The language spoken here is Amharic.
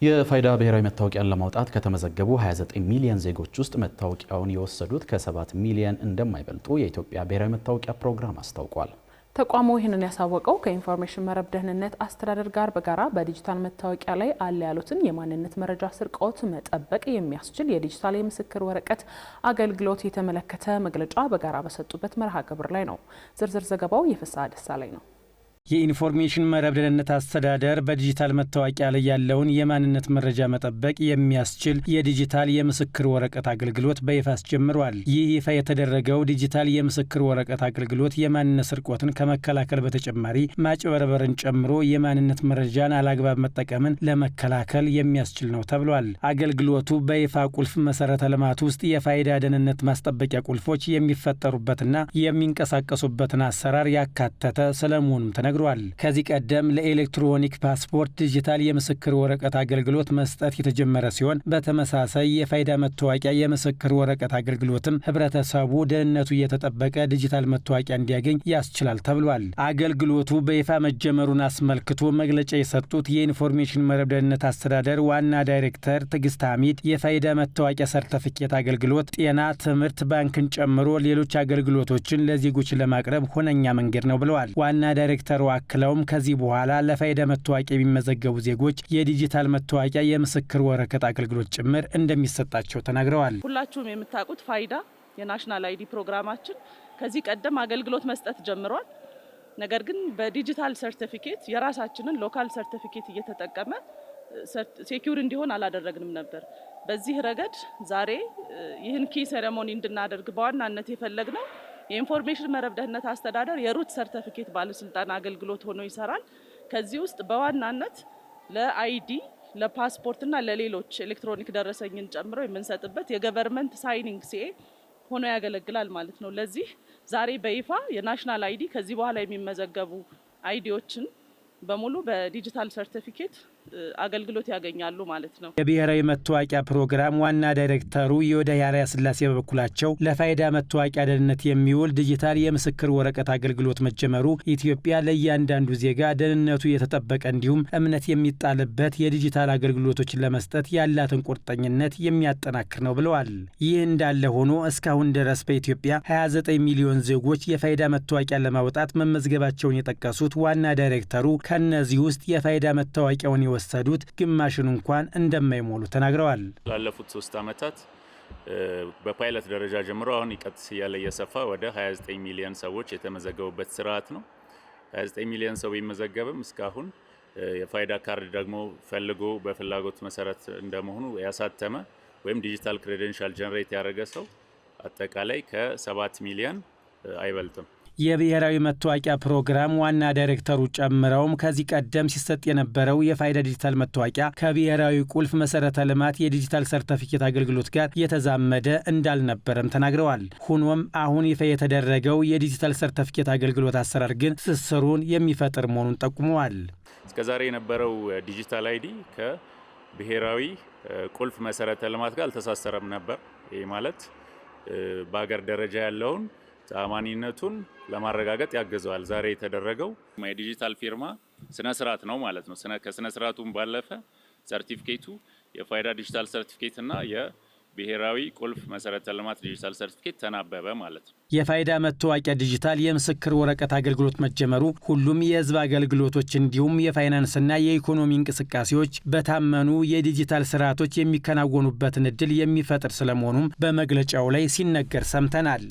የፋይዳ ብሔራዊ መታወቂያን ለማውጣት ከተመዘገቡ 29 ሚሊዮን ዜጎች ውስጥ መታወቂያውን የወሰዱት ከ7 ሚሊዮን እንደማይበልጡ የኢትዮጵያ ብሔራዊ መታወቂያ ፕሮግራም አስታውቋል። ተቋሙ ይህንን ያሳወቀው ከኢንፎርሜሽን መረብ ደህንነት አስተዳደር ጋር በጋራ በዲጂታል መታወቂያ ላይ አለ ያሉትን የማንነት መረጃ ስርቆት መጠበቅ የሚያስችል የዲጂታል የምስክር ወረቀት አገልግሎት የተመለከተ መግለጫ በጋራ በሰጡበት መርሃ ግብር ላይ ነው። ዝርዝር ዘገባው የፍስሐ ደሳለኝ ነው። የኢንፎርሜሽን መረብ ደህንነት አስተዳደር በዲጂታል መታወቂያ ላይ ያለውን የማንነት መረጃ መጠበቅ የሚያስችል የዲጂታል የምስክር ወረቀት አገልግሎት በይፋ አስጀምሯል። ይህ ይፋ የተደረገው ዲጂታል የምስክር ወረቀት አገልግሎት የማንነት ስርቆትን ከመከላከል በተጨማሪ ማጭበርበርን ጨምሮ የማንነት መረጃን አላግባብ መጠቀምን ለመከላከል የሚያስችል ነው ተብሏል። አገልግሎቱ በይፋ ቁልፍ መሰረተ ልማት ውስጥ የፋይዳ ደህንነት ማስጠበቂያ ቁልፎች የሚፈጠሩበትና የሚንቀሳቀሱበትን አሰራር ያካተተ ስለመሆኑም ተነግሯል። ከዚህ ቀደም ለኤሌክትሮኒክ ፓስፖርት ዲጂታል የምስክር ወረቀት አገልግሎት መስጠት የተጀመረ ሲሆን በተመሳሳይ የፋይዳ መታወቂያ የምስክር ወረቀት አገልግሎትም ህብረተሰቡ ደህንነቱ የተጠበቀ ዲጂታል መታወቂያ እንዲያገኝ ያስችላል ተብሏል። አገልግሎቱ በይፋ መጀመሩን አስመልክቶ መግለጫ የሰጡት የኢንፎርሜሽን መረብ ደህንነት አስተዳደር ዋና ዳይሬክተር ትዕግስት ሐሚድ የፋይዳ መታወቂያ ሰርተፊኬት አገልግሎት ጤና፣ ትምህርት፣ ባንክን ጨምሮ ሌሎች አገልግሎቶችን ለዜጎች ለማቅረብ ሁነኛ መንገድ ነው ብለዋል። ዋና ዳይሬክተሩ አክለውም ከዚህ በኋላ ለፋይዳ መታወቂያ የሚመዘገቡ ዜጎች የዲጂታል መታወቂያ የምስክር ወረቀት አገልግሎት ጭምር እንደሚሰጣቸው ተናግረዋል። ሁላችሁም የምታውቁት ፋይዳ የናሽናል አይዲ ፕሮግራማችን ከዚህ ቀደም አገልግሎት መስጠት ጀምሯል። ነገር ግን በዲጂታል ሰርቲፊኬት የራሳችንን ሎካል ሰርቲፊኬት እየተጠቀመ ሴኩር እንዲሆን አላደረግንም ነበር። በዚህ ረገድ ዛሬ ይህን ኪ ሴሬሞኒ እንድናደርግ በዋናነት የፈለግነው የኢንፎርሜሽን መረብ ደህንነት አስተዳደር የሩት ሰርቲፊኬት ባለስልጣን አገልግሎት ሆኖ ይሰራል። ከዚህ ውስጥ በዋናነት ለአይዲ፣ ለፓስፖርትና ለሌሎች ኤሌክትሮኒክ ደረሰኝን ጨምሮ የምንሰጥበት የገቨርንመንት ሳይኒንግ ሲኤ ሆኖ ያገለግላል ማለት ነው። ለዚህ ዛሬ በይፋ የናሽናል አይዲ ከዚህ በኋላ የሚመዘገቡ አይዲዎችን በሙሉ በዲጂታል ሰርቲፊኬት አገልግሎት ያገኛሉ ማለት ነው። የብሔራዊ መታወቂያ ፕሮግራም ዋና ዳይሬክተሩ የወዳይ አርአያ ስላሴ በበኩላቸው ለፋይዳ መታወቂያ ደህንነት የሚውል ዲጂታል የምስክር ወረቀት አገልግሎት መጀመሩ ኢትዮጵያ ለእያንዳንዱ ዜጋ ደህንነቱ የተጠበቀ እንዲሁም እምነት የሚጣልበት የዲጂታል አገልግሎቶችን ለመስጠት ያላትን ቁርጠኝነት የሚያጠናክር ነው ብለዋል። ይህ እንዳለ ሆኖ እስካሁን ድረስ በኢትዮጵያ 29 ሚሊዮን ዜጎች የፋይዳ መታወቂያ ለማውጣት መመዝገባቸውን የጠቀሱት ዋና ዳይሬክተሩ ከነዚህ ውስጥ የፋይዳ መታወቂያውን የወሰዱት ግማሽን እንኳን እንደማይሞሉ ተናግረዋል። ላለፉት 3 ዓመታት በፓይለት ደረጃ ጀምሮ አሁን ይቀጥስ ያለ እየሰፋ ወደ 29 ሚሊዮን ሰዎች የተመዘገቡበት ስርዓት ነው። 29 ሚሊዮን ሰው ቢመዘገብም እስካሁን የፋይዳ ካርድ ደግሞ ፈልጎ በፍላጎት መሰረት እንደመሆኑ ያሳተመ ወይም ዲጂታል ክሬዴንሻል ጀነሬት ያደረገ ሰው አጠቃላይ ከ7 ሚሊዮን አይበልጥም። የብሔራዊ መታወቂያ ፕሮግራም ዋና ዳይሬክተሩ ጨምረውም ከዚህ ቀደም ሲሰጥ የነበረው የፋይዳ ዲጂታል መታወቂያ ከብሔራዊ ቁልፍ መሰረተ ልማት የዲጂታል ሰርቲፊኬት አገልግሎት ጋር የተዛመደ እንዳልነበረም ተናግረዋል። ሆኖም አሁን ይፋ የተደረገው የዲጂታል ሰርቲፊኬት አገልግሎት አሰራር ግን ትስስሩን የሚፈጥር መሆኑን ጠቁመዋል። እስከዛሬ የነበረው ዲጂታል አይዲ ከብሔራዊ ቁልፍ መሰረተ ልማት ጋር አልተሳሰረም ነበር። ይህ ማለት በአገር ደረጃ ያለውን ተአማኒነቱን ለማረጋገጥ ያገዘዋል። ዛሬ የተደረገው የዲጂታል ፊርማ ስነ ስርዓት ነው ማለት ነው። ከስነ ስርዓቱም ባለፈ ሰርቲፊኬቱ የፋይዳ ዲጂታል ሰርቲፊኬት እና የብሔራዊ ቁልፍ መሰረተ ልማት ዲጂታል ሰርቲፊኬት ተናበበ ማለት ነው። የፋይዳ መታወቂያ ዲጂታል የምስክር ወረቀት አገልግሎት መጀመሩ ሁሉም የህዝብ አገልግሎቶች እንዲሁም የፋይናንስና የኢኮኖሚ እንቅስቃሴዎች በታመኑ የዲጂታል ስርዓቶች የሚከናወኑበትን እድል የሚፈጥር ስለመሆኑም በመግለጫው ላይ ሲነገር ሰምተናል።